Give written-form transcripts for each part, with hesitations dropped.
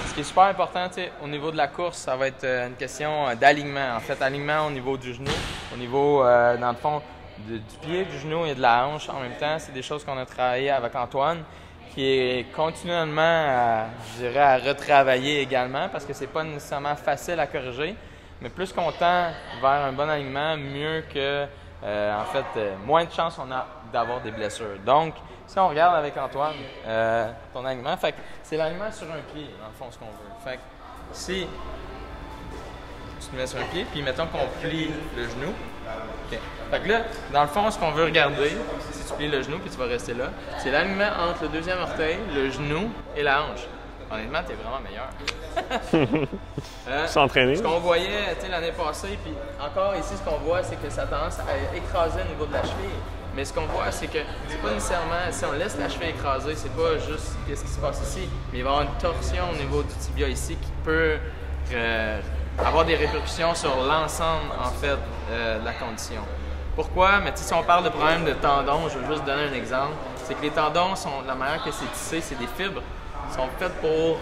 Ce qui est super important au niveau de la course, ça va être une question d'alignement. En fait, alignement au niveau du genou, au niveau, dans le fond, du pied, du genou et de la hanche en même temps. C'est des choses qu'on a travaillé avec Antoine, qui est continuellement, je dirais, à retravailler également parce que c'est pas nécessairement facile à corriger. Mais plus qu'on tend vers un bon alignement, mieux que, moins de chances on a d'avoir des blessures. Donc, si on regarde avec Antoine, ton alignement, c'est l'alignement sur un pied, dans le fond, ce qu'on veut. Fait que si tu te mets sur un pied, puis mettons qu'on plie le genou. Okay. Fait que là, dans le fond, ce qu'on veut regarder, si tu plies le genou, puis tu vas rester là, c'est l'alignement entre le deuxième orteil, le genou et la hanche. Honnêtement, t'es vraiment meilleur. S'entraîner. Ce qu'on voyait l'année passée, puis encore ici, ce qu'on voit, c'est que ça a tendance à écraser au niveau de la cheville. Mais ce qu'on voit, c'est que c'est pas nécessairement, si on laisse la cheville écrasée, c'est pas juste qu'est-ce qui se passe ici, mais il va y avoir une torsion au niveau du tibia ici qui peut avoir des répercussions sur l'ensemble, en fait, de la condition. Pourquoi? Mais si on parle de problème de tendons, je veux juste donner un exemple, c'est que les tendons, la manière que c'est tissé, c'est des fibres, sont faites pour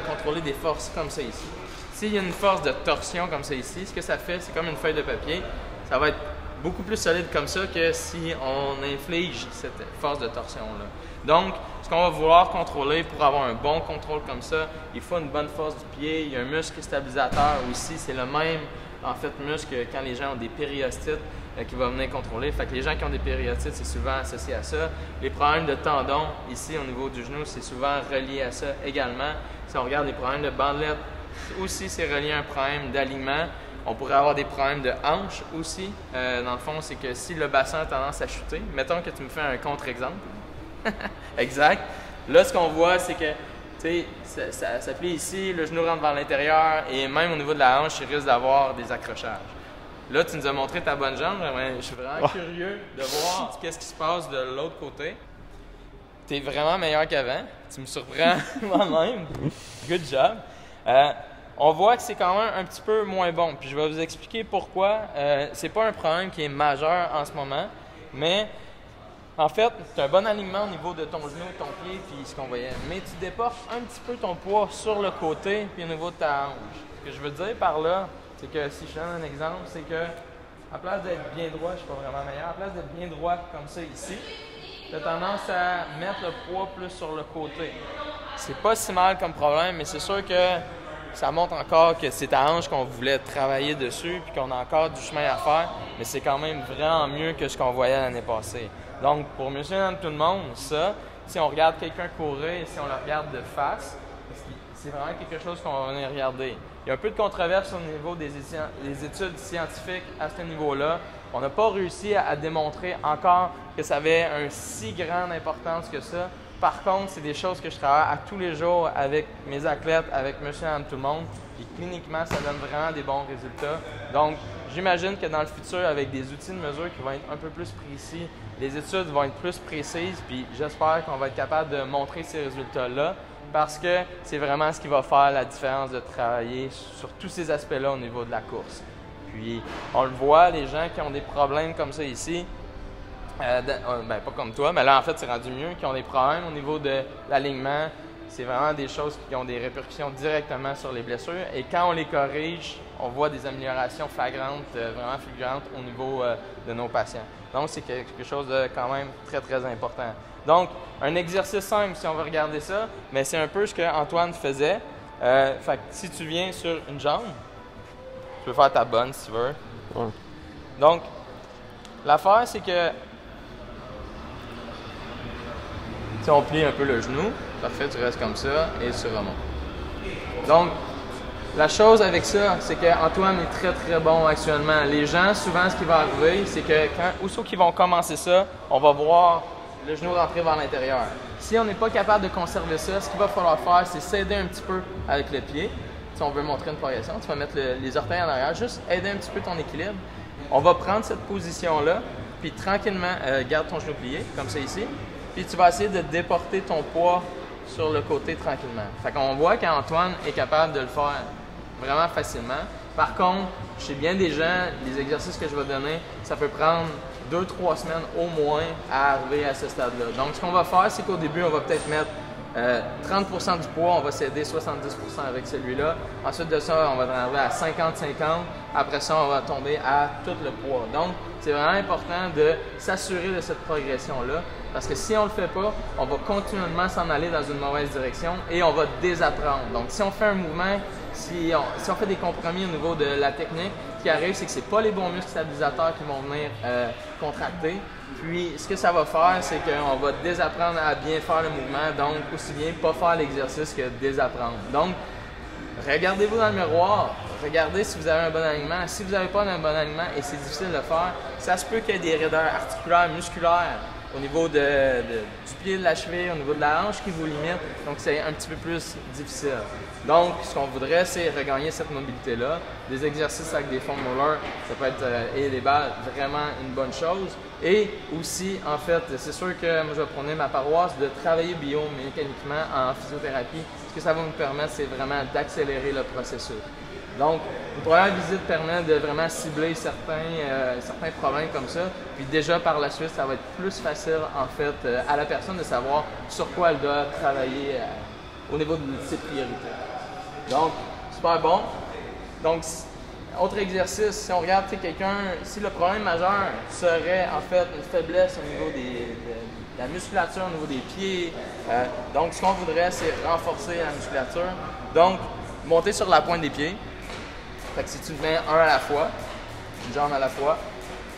contrôler des forces comme ça ici. S'il y a une force de torsion comme ça ici, ce que ça fait, c'est comme une feuille de papier, ça va être beaucoup plus solide comme ça que si on inflige cette force de torsion-là. Donc, ce qu'on va vouloir contrôler pour avoir un bon contrôle comme ça, il faut une bonne force du pied. Il y a un muscle stabilisateur aussi, c'est le même en fait muscle que quand les gens ont des périostites qui va venir contrôler. Fait que les gens qui ont des périostites, c'est souvent associé à ça. Les problèmes de tendons ici au niveau du genou, c'est souvent relié à ça également. Si on regarde les problèmes de bandelettes, aussi c'est relié à un problème d'alignement. On pourrait avoir des problèmes de hanche aussi. Dans le fond, c'est que si le bassin a tendance à chuter, mettons que tu me fais un contre-exemple. Exact. Là, ce qu'on voit, c'est que ça plie ici, le genou rentre vers l'intérieur et même au niveau de la hanche, il risque d'avoir des accrochages. Là, tu nous as montré ta bonne jambe. Je suis vraiment curieux de voir qu'est-ce qui se passe de l'autre côté. Tu es vraiment meilleur qu'avant. Tu me surprends moi-même. Good job. On voit que c'est quand même un petit peu moins bon. Puis je vais vous expliquer pourquoi. C'est pas un problème qui est majeur en ce moment, mais en fait, tu as un bon alignement au niveau de ton genou et ton pied, puis ce qu'on voyait. Mais tu déportes un petit peu ton poids sur le côté, puis au niveau de ta hanche. Ce que je veux dire par là, c'est que si je donne un exemple, c'est que à place d'être bien droit, je suis pas vraiment meilleur, à place d'être bien droit comme ça ici, tu as tendance à mettre le poids plus sur le côté. C'est pas si mal comme problème, mais c'est sûr que ça montre encore que c'est ta hanche qu'on voulait travailler dessus puis qu'on a encore du chemin à faire, mais c'est quand même vraiment mieux que ce qu'on voyait l'année passée. Donc, pour monsieur et madame tout le monde, ça, si on regarde quelqu'un courir et si on le regarde de face, c'est vraiment quelque chose qu'on va venir regarder. Il y a un peu de controverse au niveau des études scientifiques à ce niveau-là. On n'a pas réussi à démontrer encore que ça avait une si grande importance que ça. Par contre, c'est des choses que je travaille à tous les jours avec mes athlètes, avec monsieur et madame tout le monde. Et cliniquement, ça donne vraiment des bons résultats. Donc, j'imagine que dans le futur, avec des outils de mesure qui vont être un peu plus précis, les études vont être plus précises. Puis j'espère qu'on va être capable de montrer ces résultats-là parce que c'est vraiment ce qui va faire la différence de travailler sur tous ces aspects-là au niveau de la course. Puis, on le voit, les gens qui ont des problèmes comme ça ici, pas comme toi, mais là, en fait, c'est rendu mieux, qui ont des problèmes au niveau de l'alignement. C'est vraiment des choses qui ont des répercussions directement sur les blessures. Et quand on les corrige, on voit des améliorations flagrantes, vraiment fulgurantes au niveau de nos patients. Donc, c'est quelque chose de quand même très, très important. Donc, un exercice simple, si on veut regarder ça, mais c'est un peu ce qu'Antoine faisait. Fait que si tu viens sur une jambe, tu peux faire ta bonne si tu veux. Ouais. Donc, l'affaire, c'est que si on plie un peu le genou, parfait, tu restes comme ça et tu remontes. Donc, la chose avec ça, c'est qu'Antoine est très, très bon actuellement. Les gens, souvent, ce qui va arriver, c'est que aussitôt qu'ils vont commencer ça, on va voir le genou rentrer vers l'intérieur. Si on n'est pas capable de conserver ça, ce qu'il va falloir faire, c'est s'aider un petit peu avec le pied. Si on veut montrer une progression, tu vas mettre les orteils en arrière, juste aider un petit peu ton équilibre. On va prendre cette position-là, puis tranquillement, garde ton genou plié, comme ça ici. Puis tu vas essayer de déporter ton poids sur le côté tranquillement. Fait qu'on voit qu'Antoine est capable de le faire vraiment facilement. Par contre, chez bien des gens, les exercices que je vais donner, ça peut prendre 2-3 semaines au moins à arriver à ce stade-là. Donc, ce qu'on va faire, c'est qu'au début, on va peut-être mettre 30% du poids, on va céder 70% avec celui-là. Ensuite de ça, on va arriver à 50-50. Après ça, on va tomber à tout le poids. Donc, c'est vraiment important de s'assurer de cette progression-là parce que si on ne le fait pas, on va continuellement s'en aller dans une mauvaise direction et on va désapprendre. Donc, si on fait un mouvement, si on fait des compromis au niveau de la technique, ce qui arrive, c'est que ce n'est pas les bons muscles stabilisateurs qui vont venir contracter. Puis, ce que ça va faire, c'est qu'on va désapprendre à bien faire le mouvement, donc aussi bien pas faire l'exercice que désapprendre. Donc, regardez-vous dans le miroir, regardez si vous avez un bon alignement. Si vous n'avez pas un bon alignement et c'est difficile de le faire, ça se peut qu'il y ait des raideurs articulaires, musculaires au niveau du pied de la cheville, au niveau de la hanche qui vous limitent. Donc, c'est un petit peu plus difficile. Donc, ce qu'on voudrait, c'est regagner cette mobilité-là. Des exercices avec des foam rollers, ça peut être, et des balles, vraiment une bonne chose. Et aussi, en fait, c'est sûr que moi, je vais prôner ma paroisse de travailler biomécaniquement en physiothérapie. Ce que ça va nous permettre, c'est vraiment d'accélérer le processus. Donc, une première visite permet de vraiment cibler certains problèmes comme ça. Puis déjà, par la suite, ça va être plus facile, en fait, à la personne de savoir sur quoi elle doit travailler au niveau de ses priorités. Donc, super bon. Donc, autre exercice, si on regarde quelqu'un, si le problème majeur serait en fait une faiblesse au niveau de la musculature, au niveau des pieds, donc ce qu'on voudrait, c'est renforcer la musculature. Donc, monter sur la pointe des pieds. Fait que si tu mets un à la fois, une jambe à la fois,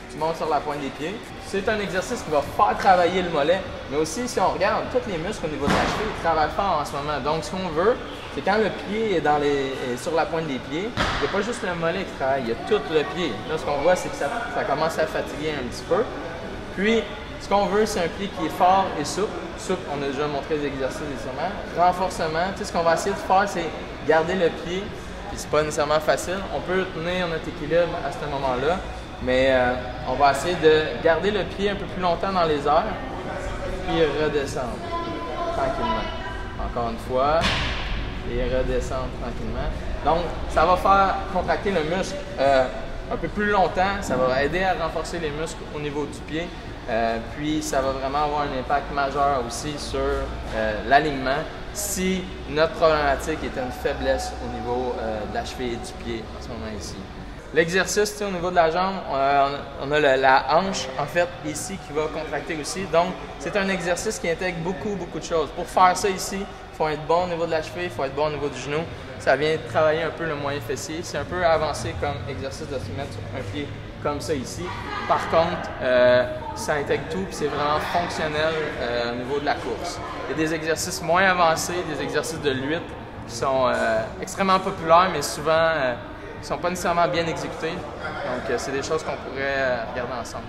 tu montes sur la pointe des pieds. C'est un exercice qui va faire travailler le mollet, mais aussi si on regarde, tous les muscles au niveau de la cheville travaillent fort en ce moment. Donc ce qu'on veut, c'est quand le pied est sur la pointe des pieds, il n'y a pas juste le mollet qui travaille, il y a tout le pied. Là, ce qu'on voit, c'est que ça commence à fatiguer un petit peu. Puis, ce qu'on veut, c'est un pied qui est fort et souple. Souple, on a déjà montré des exercices d'étirement. Renforcement, tu sais, ce qu'on va essayer de faire, c'est garder le pied. Puis c'est pas nécessairement facile. On peut tenir notre équilibre à ce moment-là, mais on va essayer de garder le pied un peu plus longtemps dans les airs, puis redescendre tranquillement. Encore une fois, et redescendre tranquillement. Donc, ça va faire contracter le muscle un peu plus longtemps. Ça va aider à renforcer les muscles au niveau du pied. Puis, ça va vraiment avoir un impact majeur aussi sur l'alignement si notre problématique était une faiblesse au niveau de la cheville et du pied en ce moment ici. L'exercice, au niveau de la jambe, on a la hanche, en fait, ici, qui va contracter aussi. Donc, c'est un exercice qui intègre beaucoup de choses. Pour faire ça ici, il faut être bon au niveau de la cheville, il faut être bon au niveau du genou. Ça vient travailler un peu le moyen fessier. C'est un peu avancé comme exercice de se mettre sur un pied comme ça ici. Par contre, ça intègre tout et c'est vraiment fonctionnel au niveau de la course. Il y a des exercices moins avancés, des exercices de lutte qui sont extrêmement populaires, mais souvent qui ne sont pas nécessairement bien exécutés. Donc, c'est des choses qu'on pourrait regarder ensemble.